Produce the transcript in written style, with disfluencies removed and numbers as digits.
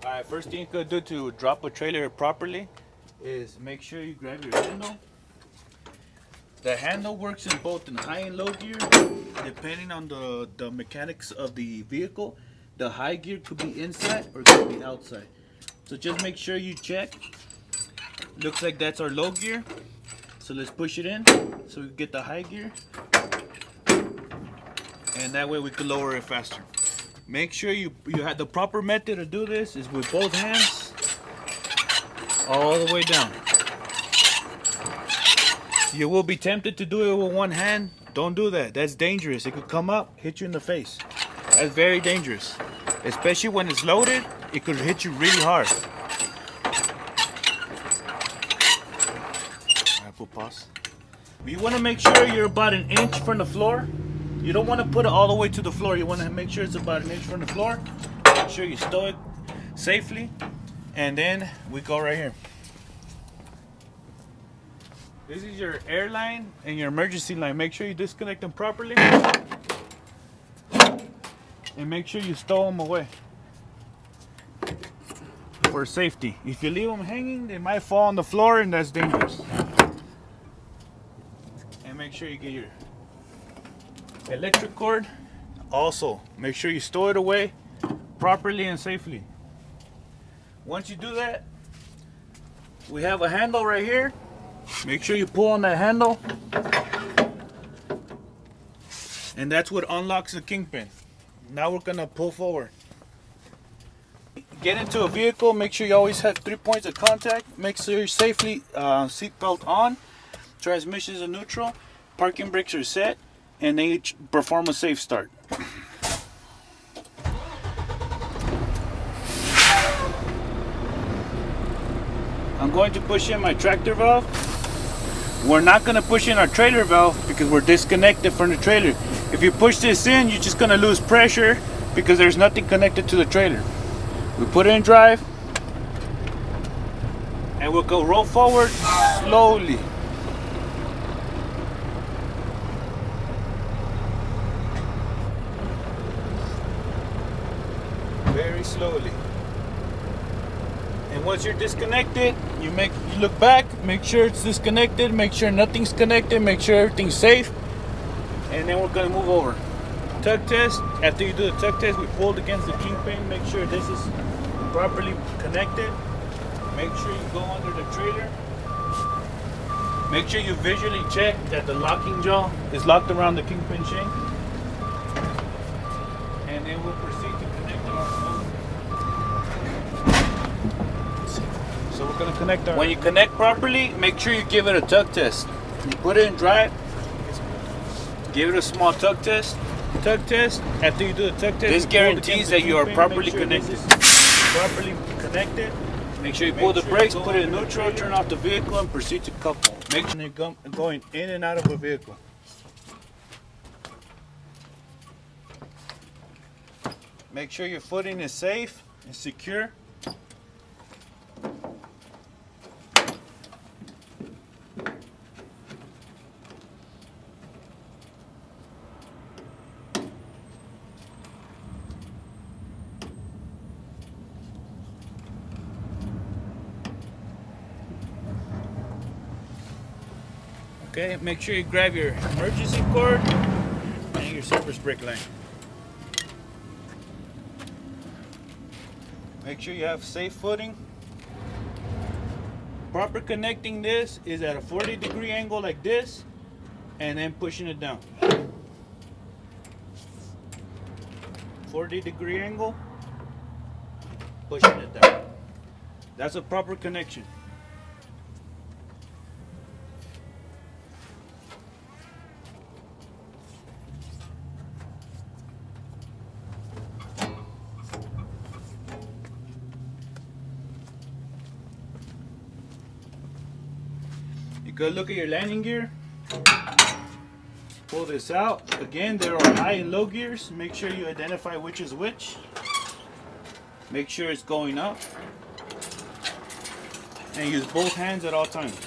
Alright, first thing you could do to drop a trailer properly is make sure you grab your handle. The handle works in both in high and low gear, depending on the mechanics of the vehicle. The high gear could be inside or could be outside. So just make sure you check. Looks like that's our low gear. So let's push it in so we get the high gear. And that way we can lower it faster. Make sure you have the proper method to do this is with both hands all the way down. You will be tempted to do it with one hand. Don't do that. That's dangerous. It could come up, hit you in the face. That's very dangerous. Especially when it's loaded, it could hit you really hard. Alright, put pause. You want to make sure you're about an inch from the floor. You don't want to put it all the way to the floor. You want to make sure it's about an inch from the floor. Make sure you stow it safely. And then we go right here. This is your air line and your emergency line. Make sure you disconnect them properly. And make sure you stow them away for safety. If you leave them hanging, they might fall on the floor and that's dangerous. And make sure you get your electric cord. Also, make sure you stow it away properly and safely. Once you do that, we have a handle right here. Make sure you pull on that handle. And that's what unlocks the kingpin. Now we're gonna pull forward. Get into a vehicle, make sure you always have 3 points of contact. Make sure you're safely seatbelt on. Transmission is in neutral. Parking brakes are set. And then you perform a safe start. I'm going to push in my tractor valve. We're not going to push in our trailer valve because we're disconnected from the trailer. If you push this in, you're just going to lose pressure because there's nothing connected to the trailer. We put it in drive and we'll go roll forward slowly. Very slowly. And once you're disconnected, you look back, make sure it's disconnected, make sure nothing's connected, make sure everything's safe, and then we're gonna move over. Tug test. After you do the tug test, we pulled against the kingpin, make sure this is properly connected. Make sure you go under the trailer. Make sure you visually check that the locking jaw is locked around the kingpin shank. And then we'll proceed to connect our motor. So we're gonna connect our... When you connect properly, make sure you give it a tug test. You put it in drive, give it a small tug test. Tug test. After you do the tug test, this guarantees that you are properly connected. Properly connected. Make sure you pull the brakes, put it in neutral, turn off the vehicle, and proceed to couple. Make sure you're going in and out of a vehicle. Make sure your footing is safe and secure. Okay, make sure you grab your emergency cord and your surface brake line. Make sure you have safe footing. Proper connecting this is at a 40-degree angle like this, and then pushing it down. 40-degree angle, pushing it down. That's a proper connection. You go look at your landing gear. Pull this out. Again, there are high and low gears. Make sure you identify which is which. Make sure it's going up. And use both hands at all times.